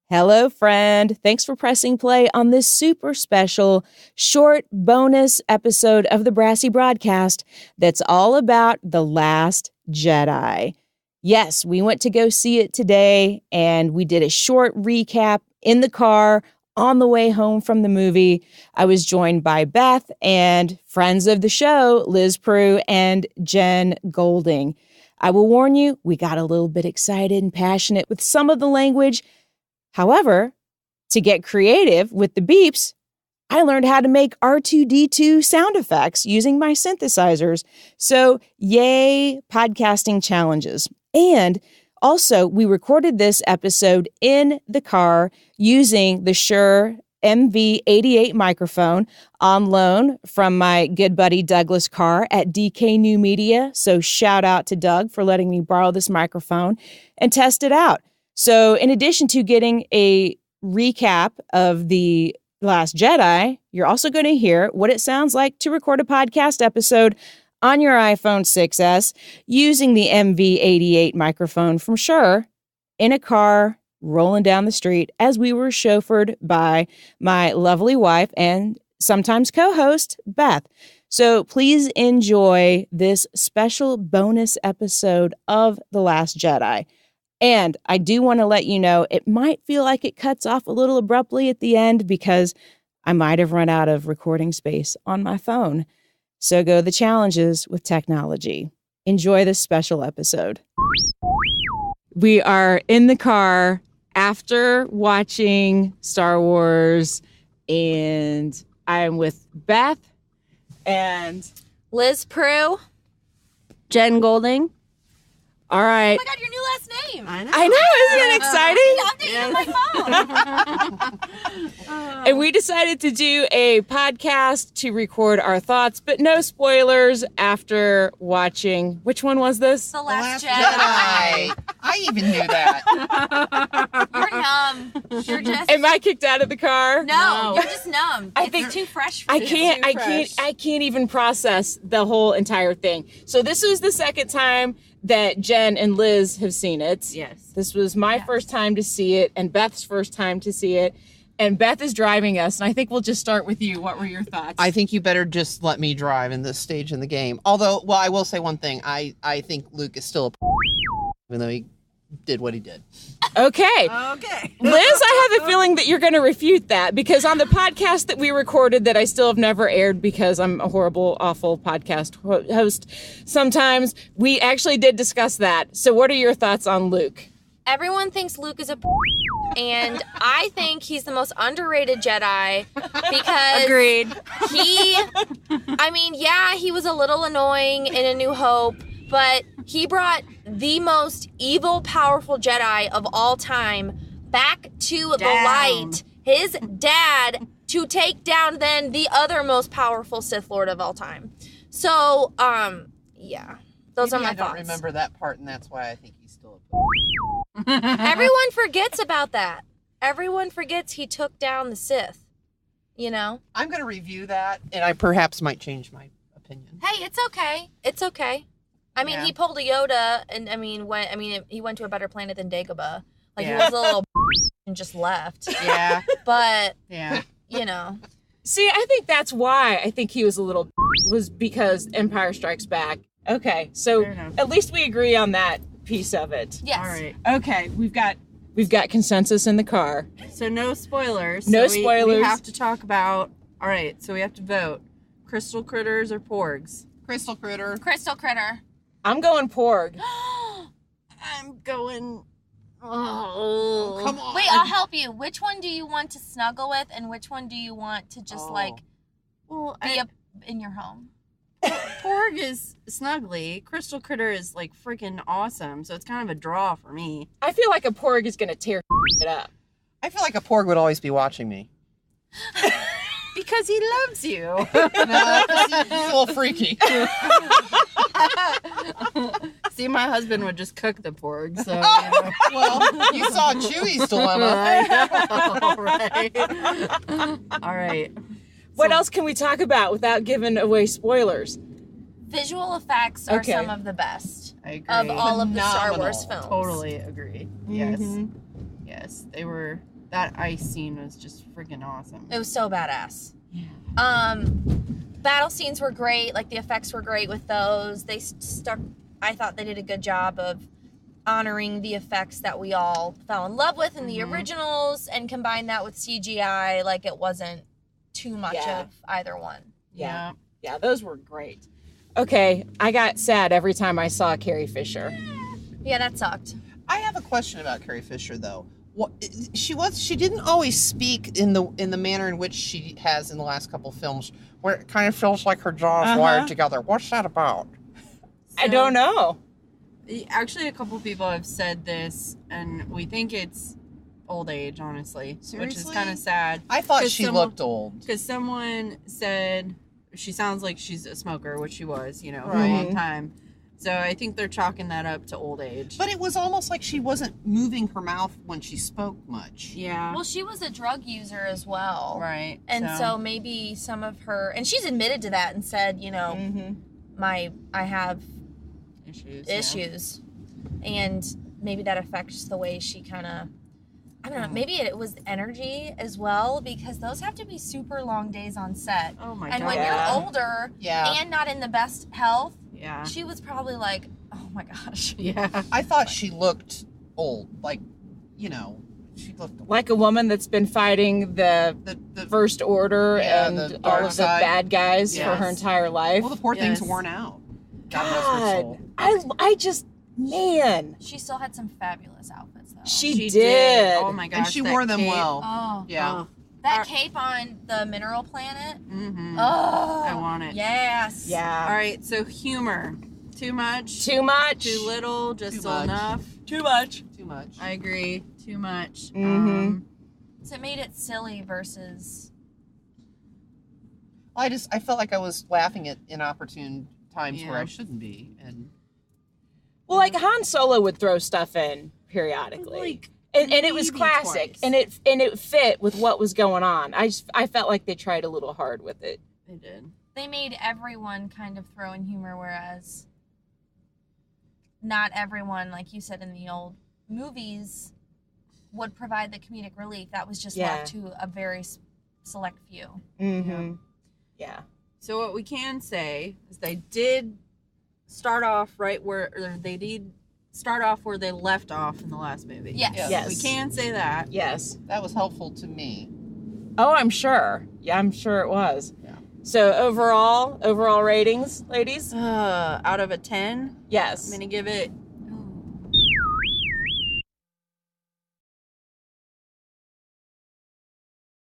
Hello, friend. Thanks for pressing play on this super special short bonus episode of the Brassy Broadcast that's all about The Last Jedi. Yes, we went to go see it today, and we did a short recap in the car on the way home from the movie. I was joined by Beth and friends of the show, Liz Prue and Jen Golding. I will warn you, we got a little bit excited and passionate with some of the language. However, to get creative with the beeps, I learned how to make R2-D2 sound effects using my synthesizers. So yay, podcasting challenges. And also, we recorded this episode in the car using the Shure MV88 microphone on loan from my good buddy Douglas Carr at DK New Media. So shout out to Doug for letting me borrow this microphone and test it out. So in addition to getting a recap of The Last Jedi, you're also going to hear what it sounds like to record a podcast episode on your iPhone 6S using the MV88 microphone from Shure in a car rolling down the street as we were chauffeured by my lovely wife and sometimes co-host, Beth. So please enjoy this special bonus episode of The Last Jedi. And I do want to let you know, it might feel like it cuts off a little abruptly at the end because I might have run out of recording space on my phone. So go the challenges with technology. Enjoy this special episode. We are in the car after watching Star Wars, and I'm with Beth and Liz Prue, Jen Golding. All right. Oh my God, your new last name. I know. Isn't it exciting? I'm updating my phone. And we decided to do a podcast to record our thoughts, but no spoilers after watching. Which one was this? The Last Jedi. I even knew that. You're numb. You're just. Am I kicked out of the car? No, you're just numb. I It's think- too fresh for I you. can't even process the whole entire thing. So this was the second time that Jen and Liz have seen it. Yes. This was my first time to see it and Beth's first time to see it. And Beth is driving us, and I think we'll just start with you. What were your thoughts? I think you better just let me drive in this stage in the game. Although, well, I will say one thing. I think Luke is still even though he did what he did. Okay. Okay. Liz, I have a feeling that you're going to refute that because on the podcast that we recorded that I still have never aired because I'm a horrible, awful podcast host sometimes, we actually did discuss that. So what are your thoughts on Luke? Everyone thinks Luke is a and I think he's the most underrated Jedi because Agreed. he was a little annoying in A New Hope, but he brought the most evil, powerful Jedi of all time back to the light. His dad to take down then the other most powerful Sith Lord of all time. So, yeah. Those Maybe are my I thoughts. don't remember that part, and that's why I think he's still Everyone forgets about that. Everyone forgets he took down the Sith. You know? I'm going to review that, and I perhaps might change my opinion. Hey, it's okay. It's okay. I mean, he pulled a Yoda, and he went to a better planet than Dagobah. Like, he was a little and just left. Yeah. But, Yeah. you know. See, I think that's why I think he was a little was because Empire Strikes Back. Okay, so at least we agree on that piece of it. Yes. All right. Okay, we've got consensus in the car. So no spoilers. No So spoilers. We have to talk about. All right. So we have to vote: crystal critters or porgs. Crystal Critter. Crystal Critter. I'm going Porg. I'm going. Oh, come on. Wait, I'll help you. Which one do you want to snuggle with, and which one do you want to just, Well, be up in your home? porg is snuggly. Crystal critter is like freaking awesome. So it's kind of a draw for me. I feel like a Porg is going to tear it up. I feel like a porg would always be watching me. Because he loves you. No, 'cause he's a little freaky. See, my husband would just cook the porg. So. Well, you saw Chewie's dilemma. All right. What else can we talk about without giving away spoilers? Visual effects are some of the best I agree. of all of the Star Wars Phenomenal. films. Totally agree. Yes. Mhm. Yes, they were That ice scene was just freaking awesome. It was so badass. Yeah. Battle scenes were great. Like, the effects were great with those. They stuck. I thought they did a good job of honoring the effects that we all fell in love with in the originals and combine that with CGI. Like, it wasn't too much of either one. Yeah. Yeah, those were great. Okay, I got sad every time I saw Carrie Fisher. Yeah, that sucked. I have a question about Carrie Fisher, though. What, she didn't always speak in the manner in which she has in the last couple of films, where it kind of feels like her jaw is wired together. What's that about? I don't know. Actually, a couple people have said this, and we think it's old age, honestly. Seriously? Which is kind of sad. I thought she looked old. Because someone said she sounds like she's a smoker, which she was, for a Right. long time. So I think they're chalking that up to old age. But it was almost like she wasn't moving her mouth when she spoke much. Yeah. Well, she was a drug user as well. Right. And so maybe some of her, and she's admitted to that and said, I have issues. And maybe that affects the way she kind of, I don't know, maybe it was energy as well, because those have to be super long days on set. Oh my and God. when you're older and not in the best health, she was probably like, oh my gosh. Yeah. I thought she looked old. Like, she looked old. Like a woman that's been fighting the First Order and the all dark of the side. bad guys for her Yes. entire life. Well, the poor thing's worn out. God rest her soul. I just, man. She still had some fabulous outfits though. She did. Oh my gosh. And she that wore them cape. well. Oh. Yeah. That cape on the mineral planet. Mm-hmm. Oh. I want it. Yes. Yeah. All right. So humor. Too much. Too much. Too little. Just Too much. enough. Too much. Too much. I agree. Too much. Mhm. So it made it silly versus. I felt like I was laughing at inopportune times where I shouldn't be. And Well, like Han Solo would throw stuff in periodically. Like, and it was maybe classic, twice. and it fit with what was going on. I felt like they tried a little hard with it. They did. They made everyone kind of throw in humor, whereas not everyone, like you said in the old movies, would provide the comedic relief. That was just left to a very select few. Mm-hmm. Yeah. So what we can say is they did start off right where, or they did start off where they left off in the last movie. Yes. Yes. We can say that. Yes. that was helpful to me. Oh, I'm sure. Yeah, I'm sure it was. Yeah. So overall ratings, ladies? Out of a 10, Yes. I'm going to give it